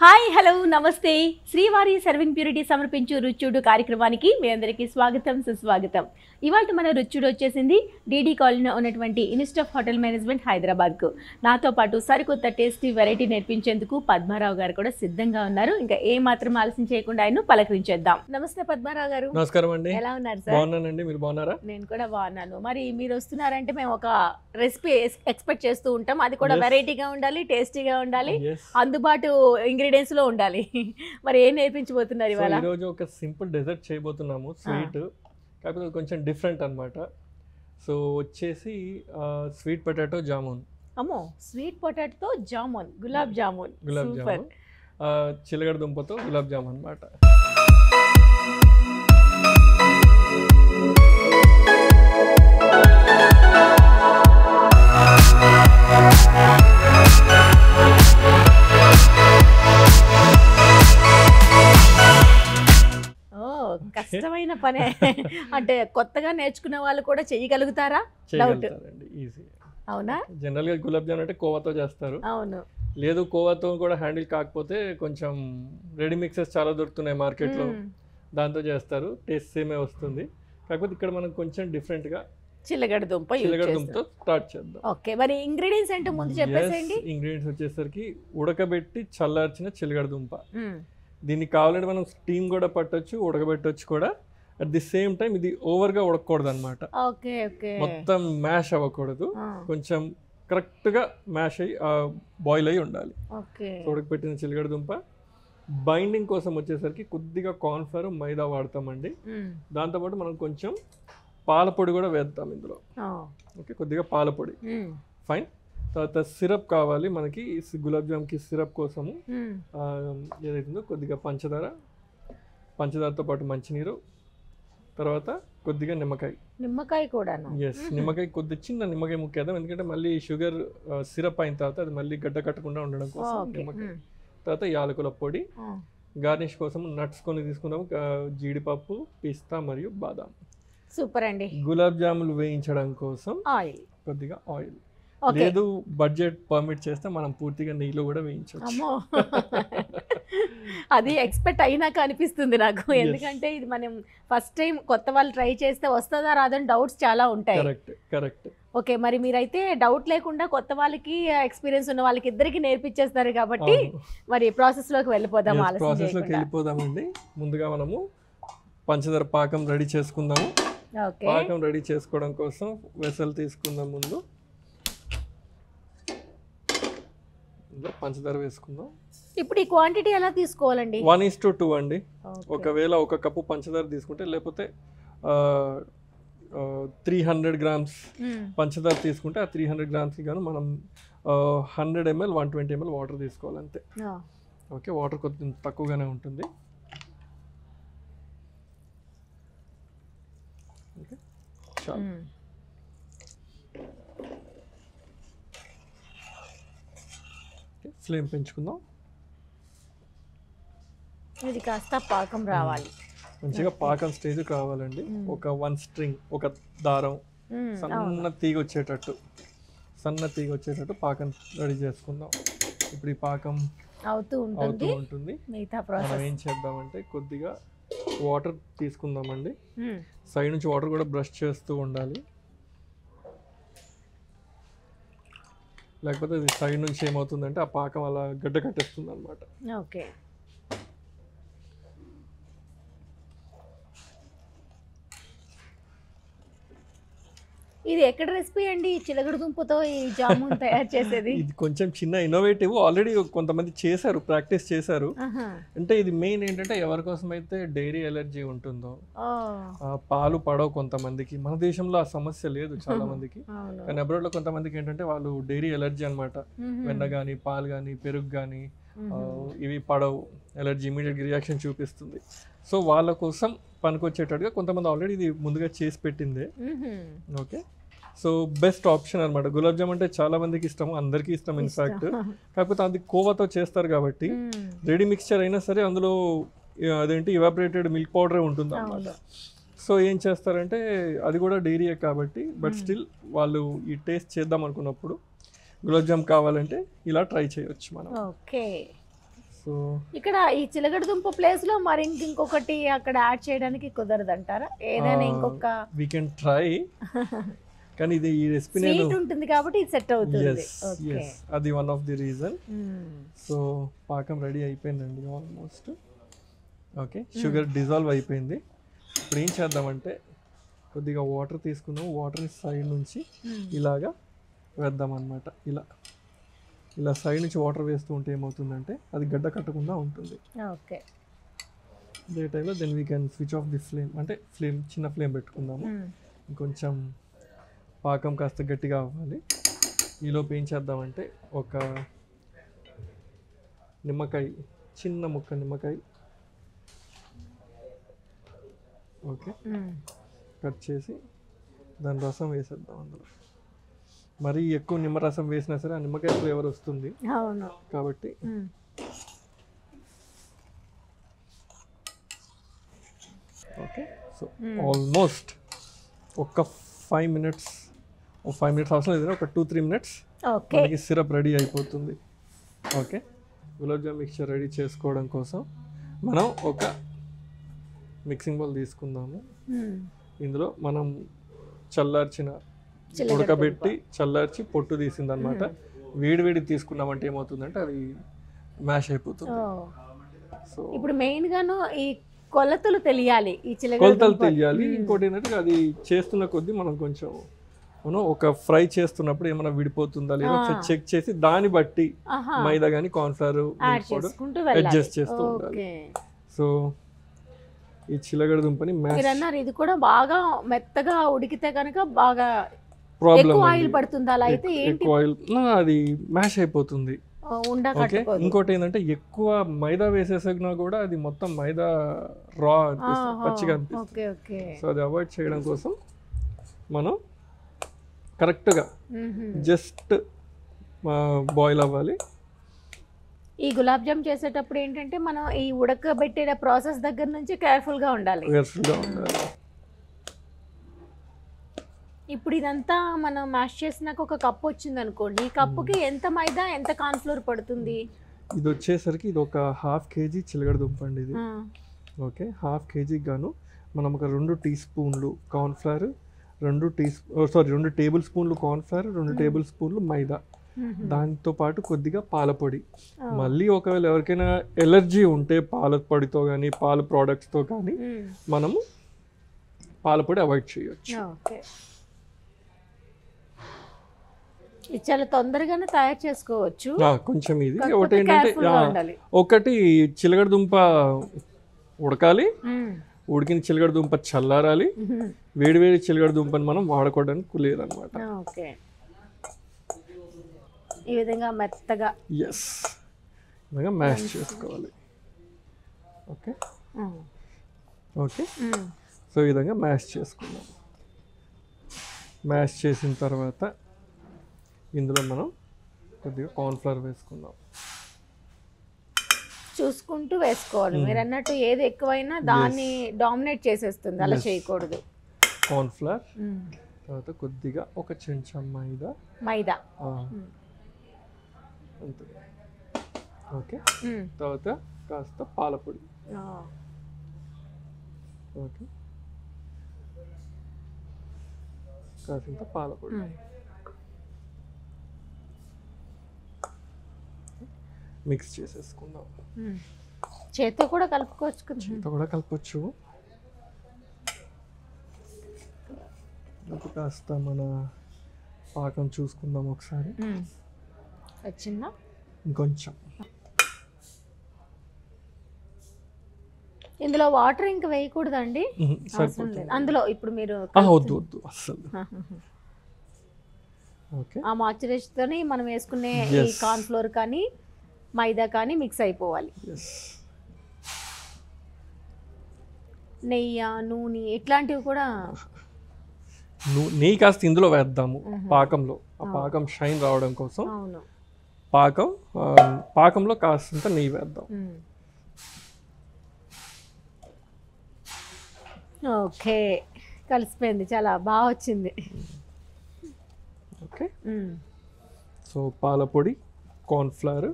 Hi hello నమస్తే శ్రీవారి serving purity సమర్పించు రుచుడు కార్యక్రమానికి మీ అందరికీ స్వాగతం సుస్వాగతం. ఇవాళ మన రుచుడు వచ్చేసింది డీడీ కాలనీలో ఉన్నటువంటి ఇన్స్టిట్యూట్ ఆఫ్ హోటల్ మేనేజ్మెంట్ హైదరాబాద్కు. నాతో పాటు సరికొత్త టేస్టీ వెరైటీ నేర్పించేందుకు పద్మారావు గారు కూడా సిద్ధంగా ఉన్నారు. ఇంకా ఏ మాత్రం ఆలస్యం చేయకుండా ఆయన పలకరించేద్దాం. నమస్తే పద్మారావు గారు. నమస్కారం అండి. ఎలా ఉన్నారు సార్? బాగున్నానండి, మీరు బాగున్నారా? నేను కూడా బాగున్నాను. మరి మీరు వస్తున్నారంటే మేము ఒక రెసిపీ ఎక్స్పెక్ట్ చేస్తూ ఉంటాం, అది కూడా వెరైటీగా ఉండాలి, టేస్టీగా ఉండాలి, అందుబాటు ఇంగ్రీడియంట్స్ లో ఉండాలి. మరి ఏం నేర్పించబోతున్నారు ఇవాళ? ఈ రోజు ఒక సింపుల్ డెజర్ట్ చేయబోతున్నాము, స్వీట్, కాకపోతే కొంచెం డిఫరెంట్ అన్నమాట. సో వచ్చేసి స్వీట్ పొటాటో జామున్. అమ్మో, స్వీట్ పొటాటోతో జామున్, గులాబ్ జామున్. చిలగడ దుంపతో గులాబ్ జామున్ అన్నమాట. కష్టమైన పనే అంటే కొత్తగా నేర్చుకునే వాళ్ళు కూడా చేయగలుగుతారా? ఈజీ. అవునా? జనరల్ గా గులాబ్ జామున్ అంటే కోవాతో చేస్తారు. అవును. లేదు, కోవాతో కూడా హ్యాండిల్ కాకపోతే కొంచెం రెడీ మిక్సెస్ చాలా దొరుకుతున్నాయి మార్కెట్ లో, దాంతో చేస్తారు. టేస్ట్ సేమే వస్తుంది. కాకపోతే ఇక్కడ మనం కొంచెం డిఫరెంట్ గా చిలగడ దుంపతో స్టార్ట్ చేద్దాం. ఓకే, మరి ఇంగ్రీడియంట్స్ ఏంటో ముందు చెప్పేసేయండి. ఇంగ్రీడియంట్స్ వచ్చేసరికి ఉడకబెట్టి చల్లార్చిన చిలగడ దుంప. దీన్ని కావాలంటే మనం స్టీమ్ కూడా పట్టొచ్చు, ఉడకబెట్టొచ్చు కూడా. అట్ ది సేమ్ టైం ఇది ఓవర్ గా ఉడకకూడదు అనమాట. మొత్తం మ్యాష్ అవ్వకూడదు, కొంచెం కరెక్ట్ గా మ్యాష్ అయ్యి బాయిల్ అయ్యి ఉండాలి. ఉడకబెట్టిన చిలగడ దుంప. బైండింగ్ కోసం వచ్చేసరికి కొద్దిగా కార్న్ఫ్లవర్, మైదా వాడతామండి. దాంతోపాటు మనం కొంచెం పాల పొడి కూడా వేద్దాం ఇందులో. ఓకే, కొద్దిగా పాల పొడి. ఫైన్. తర్వాత సిరప్ కావాలి మనకి గులాబ్ జామ్కి. సిరప్ కోసము ఏదైతుందో కొద్దిగా పంచదారతో పాటు మంచినీరు, తర్వాత కొద్దిగా నిమ్మకాయ కూడా. ఎస్, నిమ్మకాయ కొద్ది చిన్న నిమ్మకాయ ముక్కేద్దాం, ఎందుకంటే మళ్ళీ షుగర్ సిరప్ అయిన తర్వాత అది మళ్ళీ గడ్డ కట్టకుండా ఉండడం కోసం నిమ్మకాయ. తర్వాత యాలకుల పొడి. గార్నిష్ కోసం నట్స్ కొన్ని తీసుకుందాము, జీడిపప్పు, పిస్తా మరియు బాదాం. సూపర్ అండి. గులాబ్ జాములు వేయించడం కోసం కొద్దిగా ఆయిల్. లేదు, బడ్జెట్ పర్మిట్ చేస్తే మనం పూర్తిగా నెయ్యిలో కూడా వేయించవచ్చు. అది ఎక్స్పెక్ట్ అయినాక అనిపిస్తుంది నాకు, ఎందుకంటే ఇది మనం ఫస్ట్ టైం కొత్త వాళ్ళు ట్రై చేస్తే వస్తుందా రాదని డౌట్స్ చాలా ఉంటాయి. కరెక్ట్. ఓకే, మరి మీరైతే డౌట్ లేకుండా కొత్త వాళ్ళకి, ఎక్స్పీరియన్స్ ఉన్న వాళ్ళకి ఇద్దరికి నేర్పించేస్తారు కాబట్టి మరి ప్రాసెస్ లోకి వెళ్ళిపోదామండి. ముందుగా మనము పంచదార పాకం రెడీ చేసుకుందాము. పాకం రెడీ చేసుకోవడం కోసం వెసల్ తీసుకుందాం. ముందు పంచదార వేసుకుందాం. ఇప్పుడు ఈ క్వాంటిటీ ఎలా తీసుకోవాలండి? 1:2 అండి. ఒకవేళ ఒక కప్పు పంచదార తీసుకుంటే, లేకపోతే 300 గ్రామ్స్ పంచదార తీసుకుంటే ఆ 300 గ్రామ్స్కి గాను మనం 100 ml 120 ml వాటర్ తీసుకోవాలంతే. ఓకే, వాటర్ కొంచెం తక్కువగానే ఉంటుంది. ఓకే, చాలు. ఫ్లేమ్ పెంచుకుందాం. ఇది కాస్త పాకం రావాలి, మంచిగా పాకం స్టేజ్ కావాలండి. ఒక 1 స్ట్రింగ్, ఒక దారం, సన్న తీగ వచ్చేటట్టు పాకం రెడీ చేసుకుందాం. ఇప్పుడు ఈ పాకం అవుతూ ఉంటుంది. మనం ఏం చేద్దామంటే కొద్దిగా వాటర్ తీసుకుందామండి. సైడ్ నుంచి వాటర్ కూడా బ్రష్ చేస్తూ ఉండాలి, లేకపోతే ఇది సైడ్ నుంచి ఏమవుతుందంటే ఆ పాకం అలా గడ్డ కట్టేస్తుంది అనమాట. ఓకే, ఇది ఎక్కడ రెసిపీ అండి? చిలగడ దుంపతో ఈ జామున్ తయారు చేసేది ఇది కొంచెం చిన్న ఇన్నోవేటివ్. ఆల్రెడీ కొంతమంది చేశారు, ప్రాక్టీస్ చేశారు. అంటే ఇది మెయిన్ ఏంటంటే ఎవరి కోసం అయితే డైరీ ఎలర్జీ ఉంటుందో, పాలు పడవు కొంతమందికి. మన దేశంలో ఆ సమస్య లేదు చాలా మందికి, కానీ అబ్రాడ్ లో కొంతమందికి ఏంటంటే వాళ్ళు డైరీ ఎలర్జీ అనమాట. వెన్న కానీ, పాలు కానీ, పెరుగు కానీ ఇవి పడవు, ఎలర్జీ ఇమీడియట్ రియాక్షన్ చూపిస్తుంది. సో వాళ్ళ కోసం పనికొచ్చేటట్టుగా కొంతమంది ఆల్రెడీ ఇది ముందుగా చేసి పెట్టిందే. ఓకే, సో బెస్ట్ ఆప్షన్ అనమాట. గులాబ్ జామ్ అంటే చాలా మందికి ఇష్టము, అందరికీ ఇష్టం ఇన్ఫాక్ట్. కాకపోతే అది కోవాతో చేస్తారు కాబట్టి రెడీ మిక్స్చర్ అయినా సరే అందులో అదేంటి ఇవాపరేటెడ్ మిల్క్ పౌడరే ఉంటుంది అన్నమాట. సో ఏం చేస్తారంటే అది కూడా డైరీయే కాబట్టి, బట్ స్టిల్ వాళ్ళు ఈ టేస్ట్ చేద్దాం అనుకున్నప్పుడు గులాబ్ జామ్ కావాలంటే ఇలా ట్రై చేయొచ్చు మనం. ఓకే, సో ఇక్కడ ఈ చిలకడ దుంప ప్లేస్ లో మరి ఇంకొకటి అక్కడ యాడ్ చేయడానికి కుదరదు అంటారా? ఏదైనా ఇంకొక వీ కెన్ ట్రై, కానీ ఇది ఈ రెసిపీ నేను స్వీట్ ఉంటుంది కాబట్టి ఇది సెట్ అవుతుంది. అది one of the reason. So పాకం రెడీ అయిపోయిందండి ఆల్మోస్ట్. ఓకే, షుగర్ డిజాల్వ్ అయిపోయింది. ఇప్పుడు ఏం చేద్దామంటే కొద్దిగా వాటర్ తీసుకుందాం. వాటర్ని సైడ్ నుంచి ఇలాగా వేద్దాం అన్నమాట. ఇలా సైడ్ నుంచి వాటర్ వేస్తూ ఉంటే ఏమవుతుందంటే అది గడ్డ కట్టకుండా ఉంటుంది. ఓకే, అదే టైంలో then we can switch off the flame, అంటే చిన్న ఫ్లేమ్ పెట్టుకుందాము. ఇంకొంచెం పాకం కాస్త గట్టిగా అవ్వాలి. ఈలోపు ఏం చేద్దామంటే ఒక నిమ్మకాయ, చిన్న ముక్క నిమ్మకాయ ఓకే కట్ చేసి దాని రసం వేసేద్దాం అందులో. మరీ ఎక్కువ నిమ్మరసం వేసినా సరే ఆ నిమ్మకాయ ఫ్లేవర్ వస్తుంది కాబట్టి ఓకే. సో ఆల్మోస్ట్ ఒక 5 minutes అవసరం లేదు, ఒక 2-3 minutes మనకి సిరప్ రెడీ అయిపోతుంది. Okay, gulab jam mixture ready చేసుకోవడం కోసం మనం ఒక మిక్సింగ్ బౌల్ తీసుకుందాము. ఇందులో మనం ఉడకబెట్టి చల్లార్చి పొట్టు తీసింది అనమాట. వేడి తీసుకున్నామంటే ఏమవుతుందంటే అది మ్యాష్ అయిపోతుంది. సో ఇప్పుడు మెయిన్ గాను ఈ కొలతలు తెలియాలి, ఇంకోటి ఏంటంటే అది చేస్తున్న కొద్దీ మనం కొంచెం ఒక ఫ్రై చేస్తున్నప్పుడు ఏమైనా విడిపోతుందా లేదా చెక్ చేసి దాన్ని బట్టి మైదా కానీ కార్న్ఫ్లవర్ అడ్జస్ట్ చేస్తూ ఉండాలి. సో ఈ చిలగడ దుంపని ఇది కూడా బాగా మెత్తగా ఉడికితే కనుక బాగా ప్రాబ్లం ఆయిల్ పడుతుంది. అలా అయితే ఎక్కువ ఆయిల్ అది మ్యాష్ అయిపోతుంది. ఇంకోటి ఏంటంటే ఎక్కువ మైదా వేసేసినా కూడా అది మొత్తం మైదా రా అనిపిస్తుంది, పచ్చిగా అనిపిస్తుంది. సో అది అవాయిడ్ చేయడం కోసం మనం కరెక్ట్గా జస్ట్ బాయిల్ అవ్వాలి. ఈ గులాబ్ జామ్ చేసేటప్పుడు ఏంటంటే మనం ఈ ఉడకబెట్టే ప్రాసెస్ దగ్గర నుంచి కేర్ఫుల్గా ఉండాలి. ఇప్పుడు ఇదంతా మనం మ్యాష్ చేసినాక ఒక కప్పు వచ్చింది అనుకోండి, ఈ కప్పుకి ఎంత మైదా ఎంత కార్న్ఫ్లోర్ పడుతుంది? ఇది వచ్చేసరికి ఇది ఒక 1/2 kg చిలగడ దుంప అండి ఇది. ఓకే, 1/2 kg గాను మనం ఒక 2 teaspoons cornflour, 2 tablespoons cornflour, 2 tablespoons మైదా, దాంతో పాటు కొద్దిగా పాల పొడి. మళ్ళీ ఒకవేళ ఎవరికైనా ఎలర్జీ ఉంటే పాల పొడితో కానీ పాల ప్రోడక్ట్స్తో కానీ మనము పాల పొడి అవాయిడ్ చేయొచ్చు. ఇది చాలా తొందరగానే తయారు చేసుకోవచ్చు. కొంచెం ఇది ఒకటి ఏంటంటే ఒకటి చిలగడ దుంప ఉడకాలి, ఉడికిన చిలగడ దుంప చల్లారాలి, వేడివేడి చిలగడ దుంపని మనం వాడుకోవడానికి లేదనమాట. ఈ విధంగా మెత్తగా ఇలాగా మ్యాష్ చేసుకోవాలి. ఓకే ఓకే, సో ఈ విధంగా మ్యాష్ చేసుకుందాం. మ్యాష్ చేసిన తర్వాత ఇందులో మనం కొద్దిగా కార్న్ఫ్లవర్ వేసుకుందాం. చూసుకుంటూ వేసుకోవాలి. మీరు అన్నట్టు ఏది ఎక్కువైనా దాన్ని డామినేట్ చేసేస్తుంది, అలా చేయకూడదు. కార్న్ఫ్లవర్ తర్వాత కొద్దిగా ఒక చెంచా మైదా అంతే. ఓకే, తర్వాత కాస్త పాలపొడి. ఓకే, కాసింత పాలపొడి. మిక్స్ చేసేసుకుందాం. చేత్తో కూడా కలుపుకోవచ్చు. కాస్త మన పాకం చూసుకుందాం ఒకసారి. వచ్చిందా? ఇంకొంచెం. ఇందులో వాటర్ ఇంకా వేయకూడదండి? అందులో ఇప్పుడు మీరు వద్దు అసలు. ఆ మాయిశ్చరైజర్ తోని మనం వేసుకునే ఈ కార్న్ ఫ్లోర్ కానీ మైదా కానీ మిక్స్ అయిపోవాలి. నెయ్యి, నూనె ఇట్లాంటివి కూడా నెయ్యి కాస్త ఇందులో వేద్దాము పాకంలో. ఆ పాకం షైన్ రావడం కోసం పాకంలో కాస్తంత నెయ్యి వేద్దాం. ఓకే, కలిసిపోయింది, చాలా బాగా వచ్చింది. ఓకే, సో పాలపొడి, కార్న్ఫ్లవర్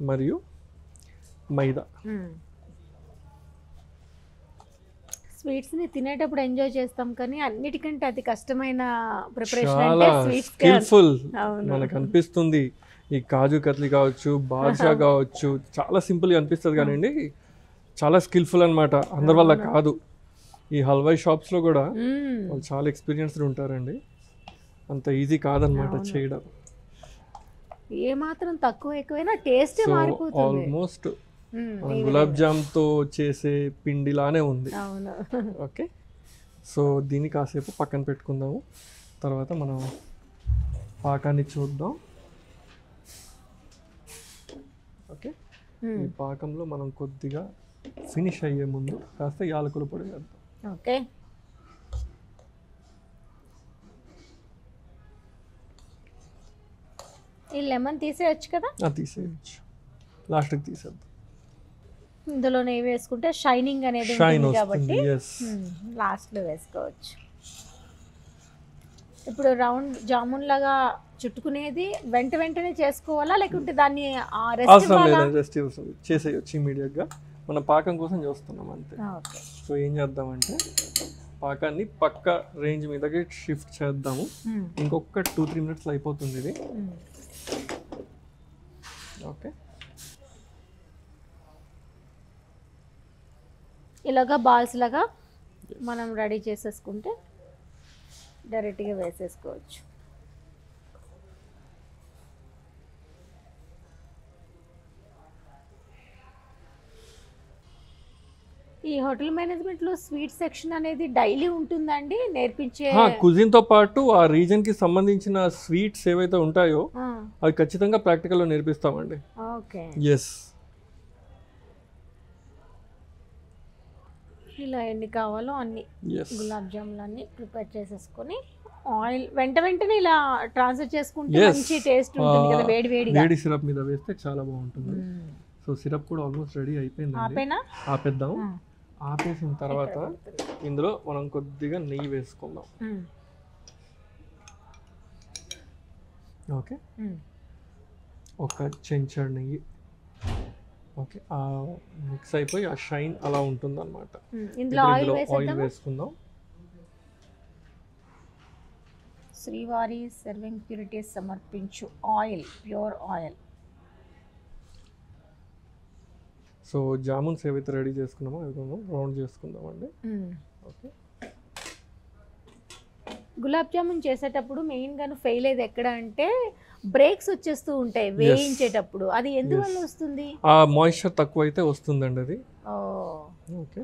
మరియు మైదా. స్వీట్స్ ని తినేటప్పుడు ఎంజాయ్ చేస్తాం కానీ అన్నిటికంటే అతి కష్టమైన ప్రిపరేషన్ చాలా అంటే స్వీట్స్. స్కిల్ఫుల్ అవును. మనకు అనిపిస్తుంది. ఈ కాజు కత్లీ కావచ్చు, బాద్షా కావచ్చు, చాలా సింపుల్గా అనిపిస్తుంది కానివ్వండి, చాలా స్కిల్ఫుల్ అనమాట. అందరి వల్ల కాదు. ఈ హల్వాయి షాప్స్లో కూడా వాళ్ళు చాలా ఎక్స్పీరియన్స్డ్ ఉంటారండి. అంత ఈజీ కాదనమాట చేయడం. ఏ మాత్రం తక్కువ ఎక్కువైనా టేస్ట్ మారిపోతుంది. ఆల్మోస్ట్ గులాబ్ జామ్తో చేసే పిండిలానే ఉంది. అవును. ఓకే, సో దీన్ని కాసేపు పక్కన పెట్టుకుందాము. తర్వాత మనం పాకాన్ని చూద్దాం. ఓకే, ఈ పాకంలో మనం కొద్దిగా ఫినిష్ అయ్యే ముందు కాస్త యాలకుల పొడి వేద్దాం. ఓకే, ఈ లెమన్ తీసేయచ్చు కదా? తీసేయచ్చు, లాస్ట్కి తీసేద్దాం. ఇందులో నెయ్యి వేసుకుంటే షైనింగ్ అనేది షైన్ ఉంటుంది కాబట్టి లాస్ట్లో వేసుకోవచ్చు. ఇప్పుడు రౌండ్ జామున్ లాగా చుట్టుకునేది వెంటనే చేసుకోవాలా లేకుంటే దాన్ని అవసరం లేదు, రెస్ట్ చేసేయచ్చు ఇమీడియట్గా. మనం పాకం కోసం చూస్తున్నాం అంతే. సో ఏం చేద్దామంటే పాకాన్ని పక్క రేంజ్ మీదకి షిఫ్ట్ చేద్దాము. ఇంకొక 2-3 మినిట్స్లో అయిపోతుంది ఇది. ఓకే, ఇలాగా బాల్స్ లాగా మనం రెడీ చేసేసుకుంటే డైరెక్ట్గా వేసేసుకోవచ్చు. ఈ హోటల్ మేనేజ్మెంట్ లో స్వీట్ సెక్షన్ అనేది డైలీ ఉంటుందండి నేర్పించే? కుజిన్ తో పాటు ఆ రీజన్ కి సంబంధించిన స్వీట్స్ ఏవైతే ఉంటాయో అవి ఖచ్చితంగా ప్రాక్టికల్ లో నేర్పిస్తామండి. Okay, yes. ఇలా ఎన్ని కావాలో అన్ని గులాబ్ జాములు అన్ని ప్రిపేర్ చేసేసుకొని ఆయిల్ వెంటనే ఇలా ట్రాన్స్ఫర్ చేసుకుంటే మంచి టేస్ట్ ఉంటుంది కదా వేడివేడిగా. వేడి సిరప్ మీద వేస్తే చాలా బాగుంటుంది. సో సిరప్ కూడా ఆల్మోస్ట్ రెడీ అయిపోయింది. ఆపేద్దాం. ఆపేసిన తర్వాత ఇందులో మనం కొద్దిగా నెయ్యి వేసుకుందాం. ఓకే, ఒక చెంచాడు నెయ్యి. ఓకే, మిక్స్ అయిపోయి ఆ షైన్ అలా ఉంటుంది అనమాట. ఇందులో ఆయిల్ వేసుకుందాం. శ్రీవారి సర్వింగ్ ప్యూరిటీ సమర్పించు oil, pure oil. So jamuns ఏవైతే రెడీ చేసుకున్నామో అవి రౌండ్ చేసుకుందామండి. ఓకే, గులాబ్ జామున్ చేసేటప్పుడు మెయిన్గా ఫెయిల్ అయ్యేది ఎక్కడ అంటే బ్రేక్స్ వచ్చేస్తూ ఉంటాయి వేయించేటప్పుడు. అది ఎందువల్ల వస్తుంది? ఆ మాయిశ్చర్ తక్కువ అయితే వస్తుందండి అది. ఓకే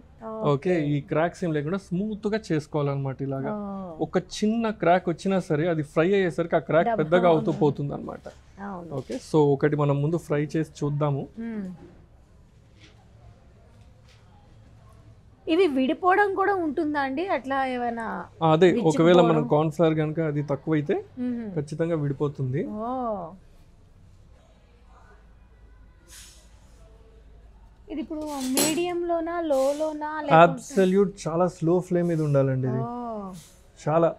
ఓకే, ఈ క్రాక్స్ ఏం లేకుండా స్మూత్ గా చేసుకోవాలన్నమాట. ఇలాగా ఒక చిన్న క్రాక్ వచ్చినా సరే అది ఫ్రై అయ్యేసరికి ఆ క్రాక్ పెద్దగా అవుతూ పోతుంది అనమాట. ఓకే, సో ఒకటి మనం ముందు ఫ్రై చేసి చూద్దాము. ఇవి విడిపోవడం కూడా ఉంటుందా అండి అట్లా ఏమైనా? అదే, ఒకవేళ మనం కార్న్ ఫ్లవర్ కనుక అది తక్కువైతే ఖచ్చితంగా విడిపోతుంది. ఇది ఇప్పుడు మీడియం లోనా లోనా? అబ్సల్యూట్ చాలా స్లో ఫ్లేమ్ మీద ఉండాలండి ఇది. చాలా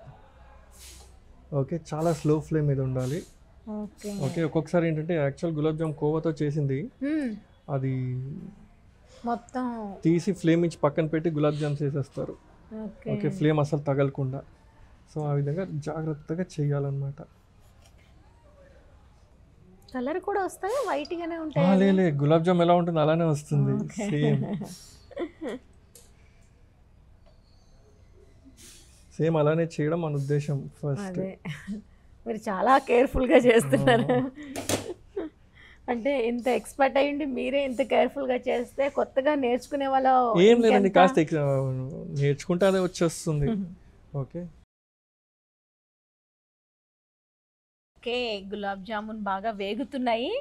ఓకే, చాలా స్లో ఫ్లేమ్ మీద ఉండాలి. ఓకే, ఒక్కొక్కసారి ఏంటంటే యాక్చువల్ గులాబ్ జామ్ కోవాతో చేసింది అది మొత్తం తీసి ఫ్లేమ్ ఇచ్చి పక్కన పెట్టి గులాబ్ జామ్స్ వేసేస్తారు. ఓకే, ఫ్లేమ్ అసలు తగలకుండా. సో ఆ విధంగా జాగ్రత్తగా చేయాలన్నమాట. కలర్ కూడా వస్తాయి, వైట్ గానే ఉంటాయి. లే గులాబ్ జామ్ ఎలా ఉంటుంది అలానే వస్తుంది, సేమ్ అలానే చేయడం మన ఉద్దేశం. ఫస్ట్ మీరు చాలా కేర్ఫుల్ గా చేస్తున్నారు. అంటే ఇంత ఎక్స్పర్ట్ అయ్యింది మీరే ఇంత కేర్ఫుల్ గా చేస్తే కొత్తగా నేర్చుకునే వాళ్ళ ఏం లేదండి, కాస్త నేర్చుకుంటే అదే వచ్చేస్తుంది. ఓకే ఓకే, గులాబ్ జామున్ బాగా వేగుతున్నాయి.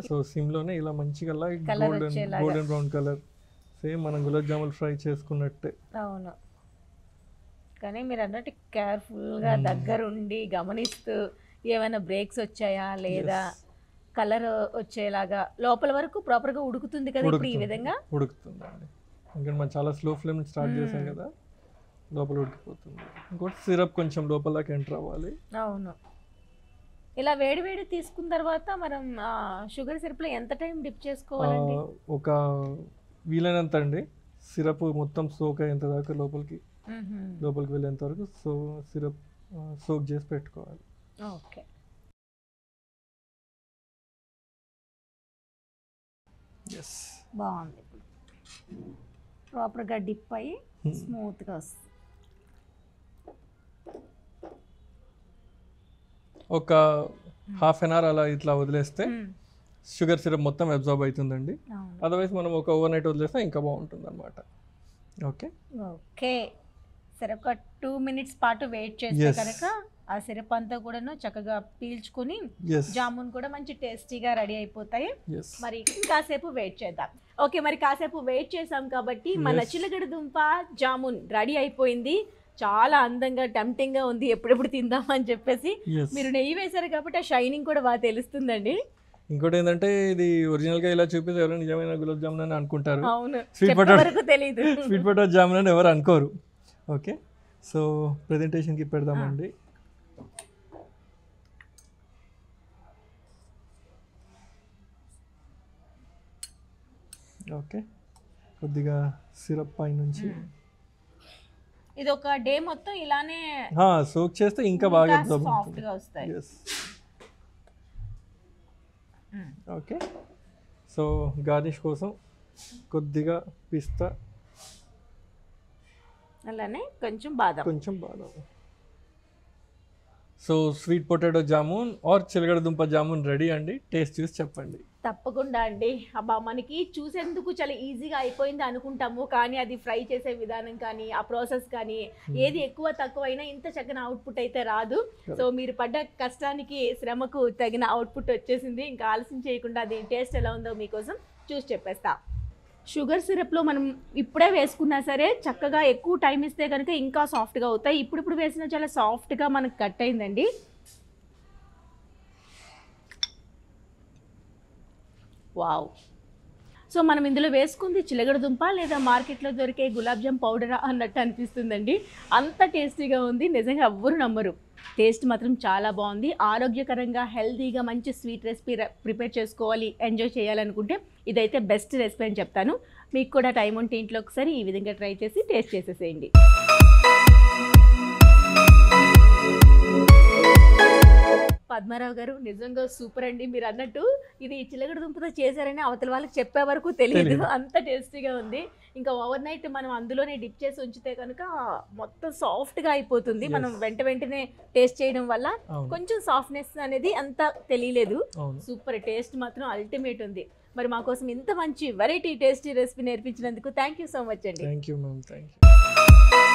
సో సిమ్ లోనే ఇలా మంచిగా light golden brown colour, same మనం గులాబ్ జామున్ ఫ్రై చేసుకున్నట్టే. అవును, కానీ మీరు అన్నట్టు కేర్ఫుల్ గా దగ్గరుండి గమనిస్తూ ఏమైనా బ్రేక్స్ వచ్చాయా లేదా కలర్ వచ్చేలాగా లోపల వరకు ప్రాపర్ గా ఉడుకుతుంది కదా. ఇప్పుడు ఈ విధంగా ఉడుకుతుందండి, ఇంకా మనం చాలా స్లో ఫ్లేమ్ స్టార్ట్ చేసాం కదా, లోపల ఉడికిపోతుంది. ఇంకోటి సిరప్ కొంచెం లోపలకి ఎంటర్ అవ్వాలి. అవును, ఇలా వేడి వేడి తీసుకున్న తర్వాత మనం షుగర్ సిరప్లో ఎంత టైం డిప్ చేసుకోవాలండి? ఒక వీలైనంత అండి, సిరప్ మొత్తం సోక్ అయ్యేంత దాకా లోపలికి వెళ్ళేంత వరకు సిరప్ సోక్ చేసి పెట్టుకోవాలి. ఓకే. ఎస్, బాగుంది. ప్రాపర్గా డిప్ అయ్యి స్మూత్గా వస్తుంది. ఒక హాఫ్ అన్ అవర్ అలా ఇట్లా వదిలేస్తే షుగర్ సిరప్ మొత్తం అబ్జార్బ్ అవుతుందండి. అదర్వైజ్ మనం ఒక ఓవర్ నైట్ వదిలేస్తే ఇంకా బాగుంటుంది అనమాట. Okay okay. సరే, ఒక 2 minutes పాటు వెయిట్ చేస్తే కనుక ఆ సిరప్ అంతా కూడాను చక్కగా పీల్చుకుని జామున్ కూడా మంచి టేస్టీగా రెడీ అయిపోతాయి. మరి కాసేపు వెయిట్ చేద్దాం. ఓకే, మరి కాసేపు వెయిట్ చేసాం కాబట్టి మన చిలకడ దుంప జామున్ రెడీ అయిపోయింది. చాలా అందంగా టెంప్టింగ్గా ఉంది, ఎప్పుడెప్పుడు తిందామని చెప్పేసి. మీరు నెయ్యి వేశారు కాబట్టి ఆ షైనింగ్ కూడా బాగా తెలుస్తుందండి. ఇంకోటి ఏంటంటే ఇది ఒరిజినల్ గా ఇలా చూపిస్తే ఎవరు నిజమైన గులాబ్ జామున్ అని అనుకుంటారు. అవును, స్వీట్ పొటాటో జామున్ అని ఎవరు అనుకోరు. ఓకే, సో ప్రెజెంటేషన్కి పెడదామండి. ఓకే, కొద్దిగా సిరప్ పై నుంచి ఇది ఒక డే మొత్తం ఇలానే సోక్ చేస్తే ఇంకా బాగా సాఫ్ట్గా వస్తాయి. ఓకే, సో గార్నిష్ కోసం కొద్దిగా పిస్తా, అలానే కొంచెం బాదం. So sweet potato jamun or చిలకడ దుంప జామున్ రెడీ అండి. టేస్ట్ చూసి చెప్పండి. తప్పకుండా అండి. అబ్బా, మనకి చూసేందుకు చాలా ఈజీగా అయిపోయింది అనుకుంటాము, కానీ అది ఫ్రై చేసే విధానం కానీ ఆ ప్రాసెస్ కానీ ఏది ఎక్కువ తక్కువ అయినా ఇంత చక్కని అవుట్పుట్ అయితే రాదు. సో మీరు పడ్డ కష్టానికి శ్రమకు తగిన అవుట్పుట్ వచ్చేసింది. ఇంకా ఆలస్యం చేయకుండా అది టేస్ట్ ఎలా ఉందో మీకోసం చూసి చెప్పేస్తా. షుగర్ సిరప్లో మనం ఇప్పుడే వేసుకున్నా సరే చక్కగా ఎక్కువ టైం ఇస్తే కనుక ఇంకా సాఫ్ట్గా అవుతాయి. ఇప్పుడు వేసినా చాలా సాఫ్ట్గా మనకు కట్ అయిందండి. వావ్. సో మనం ఇందులో వేసుకుంది చిలగడ దుంప లేదా మార్కెట్లో దొరికే గులాబ్ జామ్ పౌడరా అన్నట్టు అనిపిస్తుందండి. అంత టేస్టీగా ఉంది, నిజంగా ఎవ్వరు నమ్మరు. టేస్ట్ మాత్రం చాలా బాగుంది. ఆరోగ్యకరంగా హెల్తీగా మంచి స్వీట్ రెసిపీ ప్రిపేర్ చేసుకోవాలి, ఎంజాయ్ చేయాలనుకుంటే ఇదైతే బెస్ట్ రెసిపీ అని చెప్తాను. మీకు కూడా టైం ఉంటే ఇంట్లో ఒకసారి ఈ విధంగా ట్రై చేసి టేస్ట్ చేసేసేయండి. పద్మారావు గారు నిజంగా సూపర్ అండి. మీరు అన్నట్టు ఇది చిలకడ దుంపతో చేశారని అవతల వాళ్ళకి చెప్పే వరకు తెలియదు, అంత టేస్టీగా ఉంది. ఇంకా ఓవర్ నైట్ మనం అందులోనే డిప్ చేసి ఉంచితే కనుక మొత్తం సాఫ్ట్గా అయిపోతుంది. మనం వెంటనే టేస్ట్ చేయడం వల్ల కొంచెం సాఫ్ట్నెస్ అనేది అంత తెలియలేదు. సూపర్, టేస్ట్ మాత్రం అల్టిమేట్ ఉంది. మరి మా కోసం ఇంత మంచి వెరైటీ టేస్టీ రెసిపీ నేర్పించినందుకు థ్యాంక్ యూ సో మచ్ అండి. Thank you ma'am. Thank you.